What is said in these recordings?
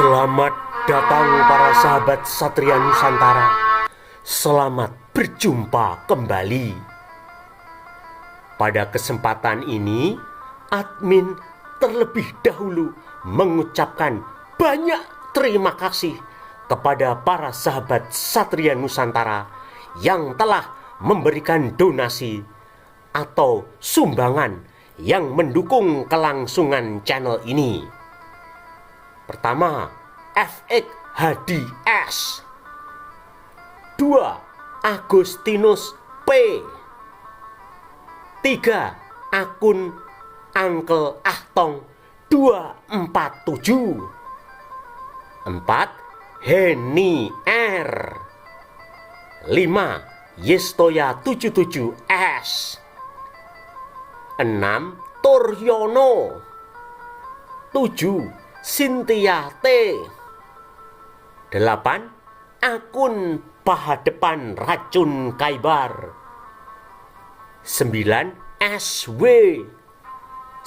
Selamat datang para sahabat Satria Nusantara. Selamat berjumpa kembali. Pada kesempatan ini, admin terlebih dahulu mengucapkan banyak terima kasih kepada para sahabat Satria Nusantara yang telah memberikan donasi atau sumbangan yang mendukung kelangsungan channel ini. Pertama, FX Hadi S. 2. Agustinus P. 3. Akun Uncle Ahtong 247. 4. Heni R. 5. Yestoya 77S. 6. Turyono. 7. Cynthia T. 8. Akun Pahadepan Racun Kaibar. 9. SW. 10.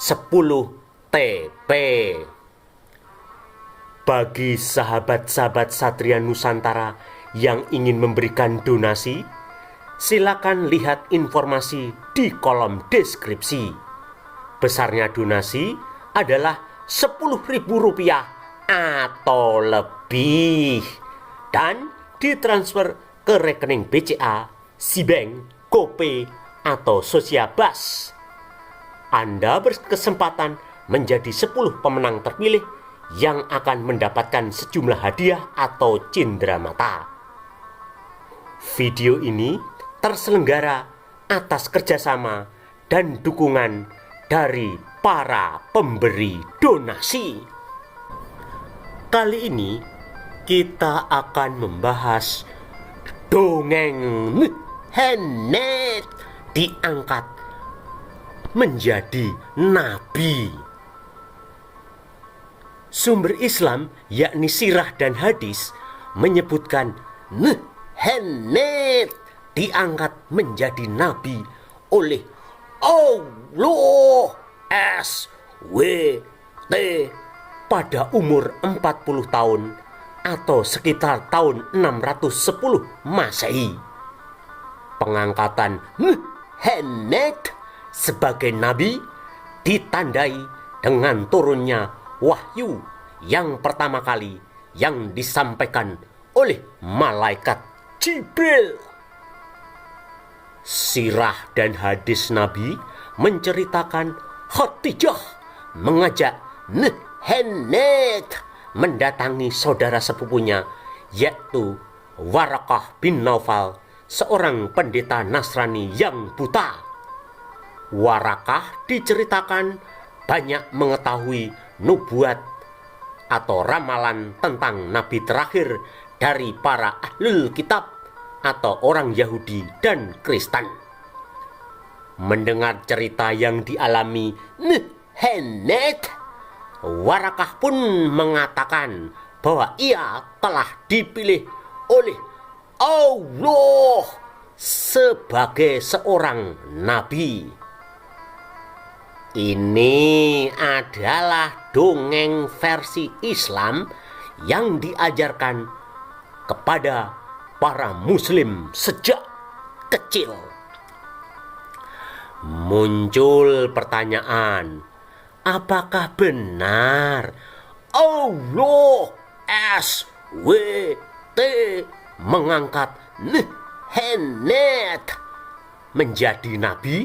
TP. Bagi sahabat-sahabat Satria Nusantara yang ingin memberikan donasi, silakan lihat informasi di kolom deskripsi. Besarnya donasi adalah Rp10.000 atau lebih dan ditransfer ke rekening BCA, Sibank, GoPay, atau Sosiabas. Anda berkesempatan menjadi 10 pemenang terpilih yang akan mendapatkan sejumlah hadiah atau cindramata. Video ini terselenggara atas kerjasama dan dukungan dari para pemberi donasi. Kali ini kita akan membahas dongeng Henet diangkat menjadi nabi. Sumber Islam yakni sirah dan hadis menyebutkan Henet diangkat menjadi nabi oleh Allah SWT pada umur 40 tahun atau sekitar tahun 610 Masehi. Pengangkatan Henet sebagai nabi ditandai dengan turunnya wahyu yang pertama kali yang disampaikan oleh malaikat Jibril. Sirah dan hadis Nabi menceritakan Khadijah mengajak Henet mendatangi saudara sepupunya, yaitu Warakah bin Naufal, seorang pendeta Nasrani yang buta. Warakah diceritakan banyak mengetahui nubuat atau ramalan tentang nabi terakhir dari para ahlul kitab atau orang Yahudi dan Kristen. Mendengar cerita yang dialami Henet, Warakah pun mengatakan bahwa ia telah dipilih oleh Allah sebagai seorang nabi. Ini adalah dongeng versi Islam yang diajarkan kepada para muslim sejak kecil. Muncul pertanyaan, apakah benar Allah SWT mengangkat Henet menjadi nabi?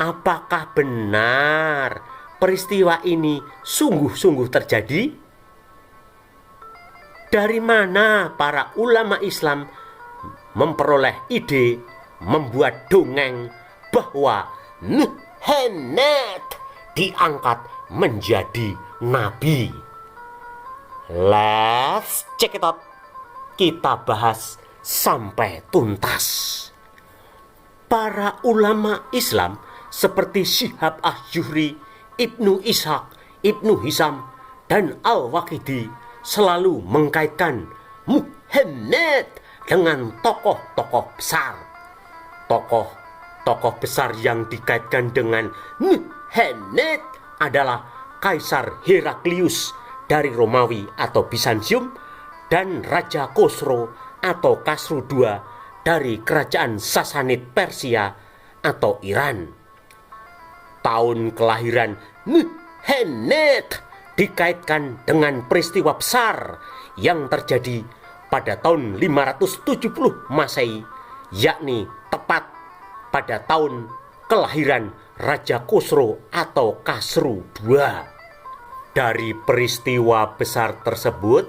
Apakah benar peristiwa ini sungguh-sungguh terjadi? Dari mana para ulama Islam memperoleh ide membuat dongeng bahwa Henet diangkat menjadi nabi? Let's check it out. Kita bahas sampai tuntas. Para ulama Islam seperti Syihab Az-Zuhri, Ibnu Ishaq, Ibnu Hisam, dan Al-Waqidi selalu mengkaitkan Henet dengan tokoh-tokoh besar. Tokoh besar yang dikaitkan dengan Henet adalah Kaisar Heraklius dari Romawi atau Bizantium, dan Raja Khosrow atau Khosrow II dari Kerajaan Sasanid Persia atau Iran. Tahun kelahiran Nuhennet dikaitkan dengan peristiwa besar yang terjadi pada tahun 570 Masehi, yakni tepat pada tahun kelahiran Raja Khosrow atau Khosrow II. Dari peristiwa besar tersebut,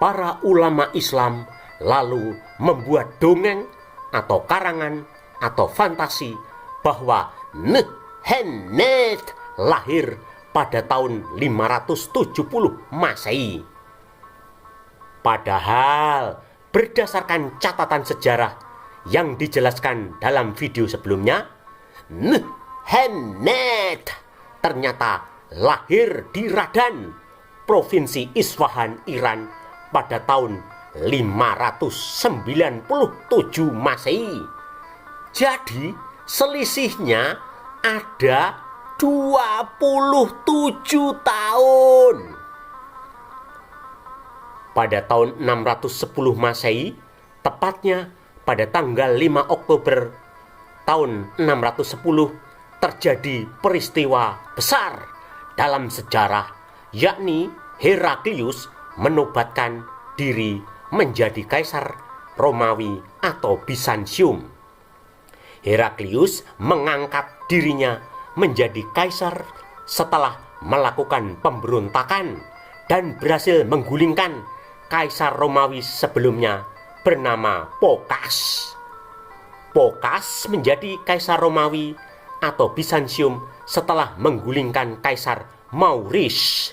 para ulama Islam lalu membuat dongeng atau karangan atau fantasi bahwa Nuhennet lahir pada tahun 570 Masehi. Padahal berdasarkan catatan sejarah yang dijelaskan dalam video sebelumnya, Nuhennet ternyata lahir di Radan, Provinsi Isfahan, Iran pada tahun 597 Masehi. Jadi selisihnya ada 27 tahun. Pada tahun 610 Masehi, tepatnya pada tanggal 5 Oktober tahun 610, terjadi peristiwa besar dalam sejarah, yakni Heraklius menobatkan diri menjadi kaisar Romawi atau Bizantium. Heraklius mengangkat dirinya menjadi kaisar setelah melakukan pemberontakan dan berhasil menggulingkan kaisar Romawi sebelumnya bernama Phocas. Phocas menjadi kaisar Romawi atau Bizantium setelah menggulingkan kaisar Maurice.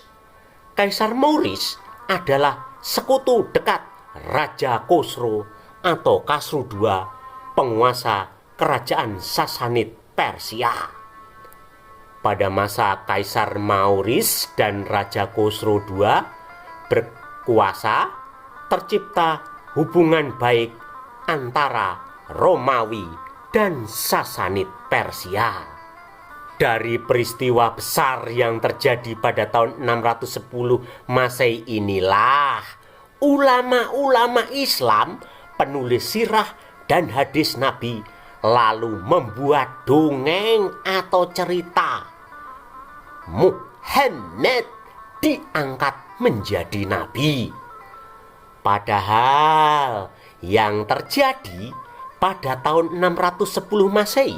Kaisar Maurice adalah sekutu dekat Raja Khosrow atau Khosrow II, penguasa kerajaan Sasanid Persia. Pada masa Kaisar Maurice dan Raja Khosrow II berkuasa, tercipta hubungan baik antara Romawi dan Sasanid Persia. Dari peristiwa besar yang terjadi pada tahun 610 Masehi inilah ulama-ulama Islam, penulis sirah dan hadis Nabi, lalu membuat dongeng atau cerita. Muhammad diangkat menjadi nabi. Padahal yang terjadi pada tahun 610 Masehi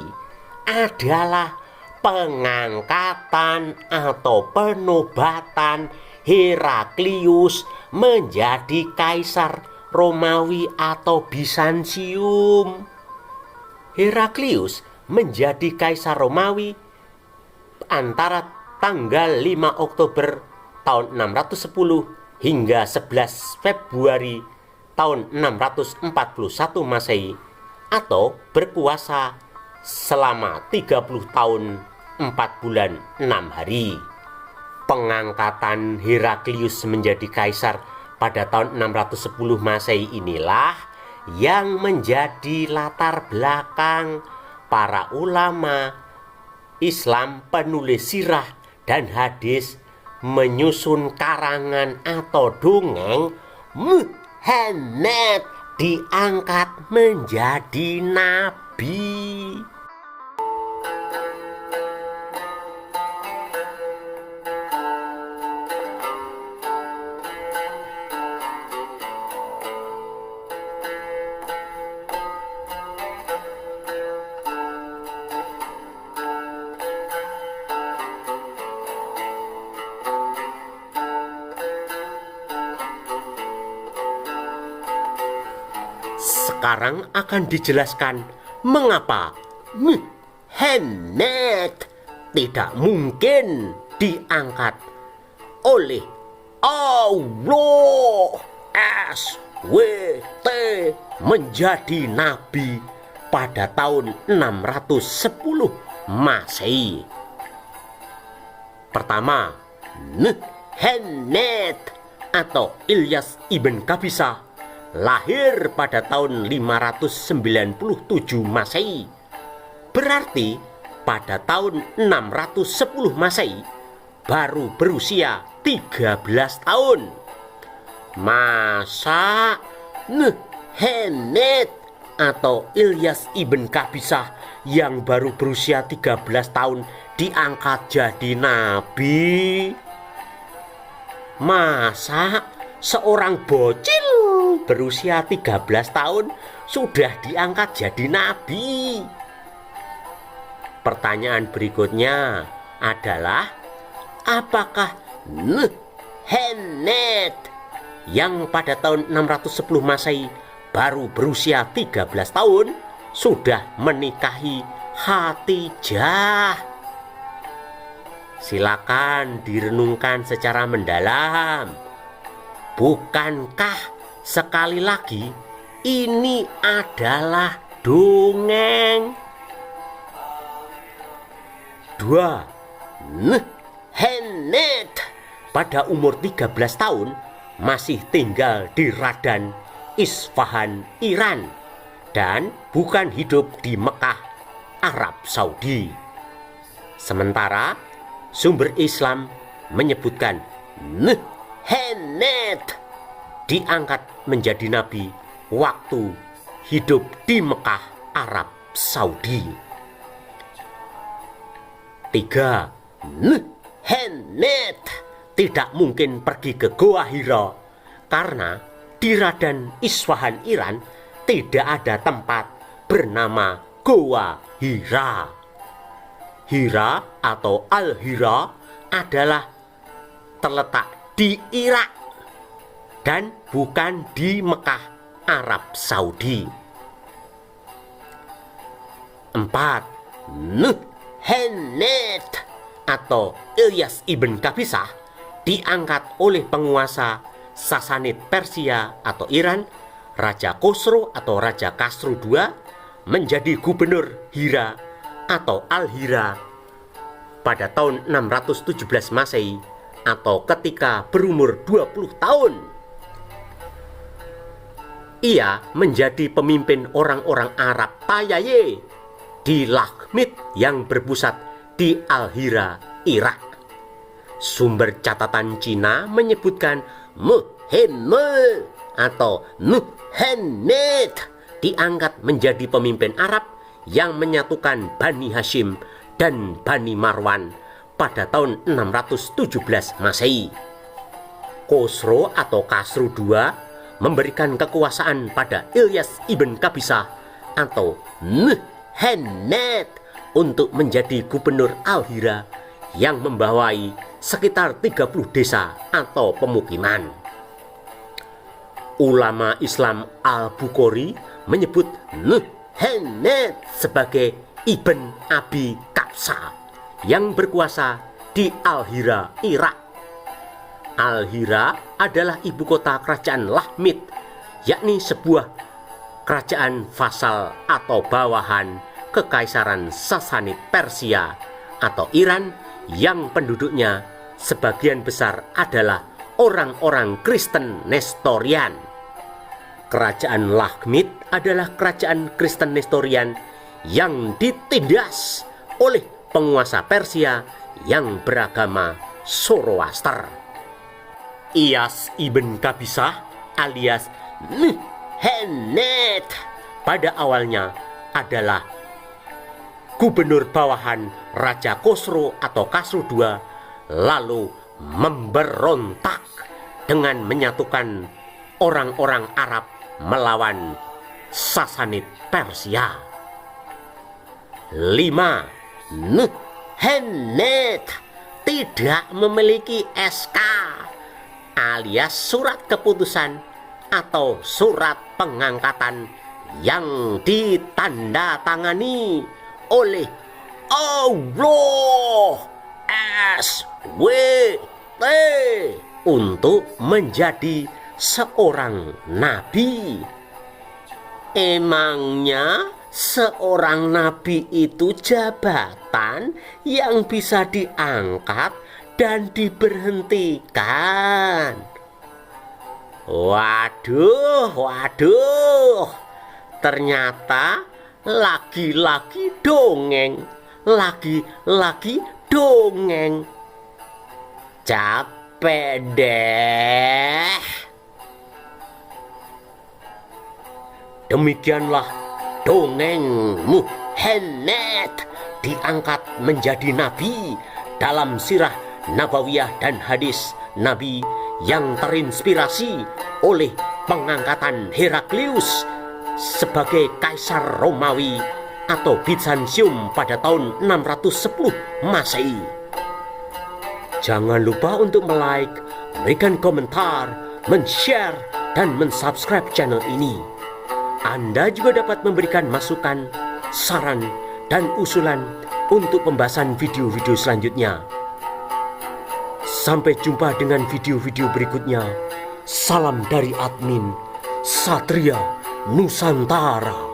adalah pengangkatan atau penobatan Heraklius menjadi kaisar Romawi atau Bizantium. Heraklius menjadi kaisar Romawi antara tanggal 5 Oktober tahun 610 hingga 11 Februari tahun 641 Masehi, atau berkuasa selama 30 tahun 4 bulan 6 hari. Pengangkatan Heraklius menjadi kaisar pada tahun 610 Masehi inilah yang menjadi latar belakang para ulama Islam, penulis sirah dan hadis menyusun karangan atau dongeng Muhammad diangkat menjadi nabi. Sekarang akan dijelaskan mengapa Muhammad tidak mungkin diangkat oleh Allah SWT menjadi nabi pada tahun 610 Masehi. Pertama, Muhammad atau Ilyas ibn Qabisah lahir pada tahun 597 Masehi. Berarti pada tahun 610 Masehi baru berusia 13 tahun. Masa Henet atau Ilyas ibn Kabisah yang baru berusia 13 tahun diangkat jadi nabi? Masa seorang bocil berusia 13 tahun sudah diangkat jadi nabi? Pertanyaan berikutnya adalah, apakah Henet yang pada tahun 610 Masehi baru berusia 13 tahun sudah menikahi Khadijah? Silakan direnungkan secara mendalam. Bukankah sekali lagi ini adalah dongeng? 2. Henet pada umur 13 tahun masih tinggal di Radan, Isfahan, Iran, dan bukan hidup di Mekah, Arab Saudi. Sementara sumber Islam menyebutkan Henet diangkat menjadi nabi waktu hidup di Mekah, Arab Saudi. 3. Henet tidak mungkin pergi ke Goa Hira karena di Radan, Isfahan, Iran tidak ada tempat bernama Goa Hira. Hira atau Al-Hira adalah terletak di Irak dan bukan di Mekah, Arab Saudi. 4. Henet atau Ilyas ibn Kabisah diangkat oleh penguasa Sasanid Persia atau Iran, Raja Khosrow atau Raja Khosrow II, menjadi gubernur Hira atau Al-Hira pada tahun 617 Masehi atau ketika berumur 20 tahun. Ia menjadi pemimpin orang-orang Arab Payaye di Lakhmid yang berpusat di Al-Hira, Irak. Sumber catatan Cina menyebutkan Muhammad atau Henet diangkat menjadi pemimpin Arab yang menyatukan Bani Hashim dan Bani Marwan pada tahun 617 Masehi. Khosrow atau Khosrow II memberikan kekuasaan pada Ilyas ibn Kabisah atau Henet untuk menjadi gubernur Al-Hira yang membawai sekitar 30 desa atau pemukiman. Ulama Islam Al-Bukhari menyebut Henet sebagai Ibn Abi Kabsah yang berkuasa di Al-Hira, Irak. Al-Hira adalah ibu kota kerajaan Lakhmid, yakni sebuah kerajaan vasal atau bawahan Kekaisaran Sasanid Persia atau Iran yang penduduknya sebagian besar adalah orang-orang Kristen Nestorian. Kerajaan Lakhmid adalah kerajaan Kristen Nestorian yang ditindas oleh penguasa Persia yang beragama Zoroaster. Ilyas ibn Kabisah alias Henet pada awalnya adalah gubernur bawahan Raja Khosrow atau Khosrow II, lalu memberontak dengan menyatukan orang-orang Arab melawan Sasanid Persia. 5. Henet tidak memiliki SK alias surat keputusan atau surat pengangkatan yang ditandatangani oleh Allah SWT untuk menjadi seorang nabi. Emangnya seorang nabi itu jabatan yang bisa diangkat dan diberhentikan? Waduh, ternyata lagi-lagi dongeng, lagi-lagi dongeng. Capek deh. Demikianlah dongeng Muhammad diangkat menjadi nabi dalam sirah nabawiyah dan hadis Nabi yang terinspirasi oleh pengangkatan Heraklius sebagai Kaisar Romawi atau Bizantium pada tahun 610 Masehi. Jangan lupa untuk like, memberikan komentar, men-share, dan men-subscribe channel ini. Anda juga dapat memberikan masukan, saran, dan usulan untuk pembahasan video-video selanjutnya. Sampai jumpa dengan video-video berikutnya. Salam dari admin Satria Nusantara.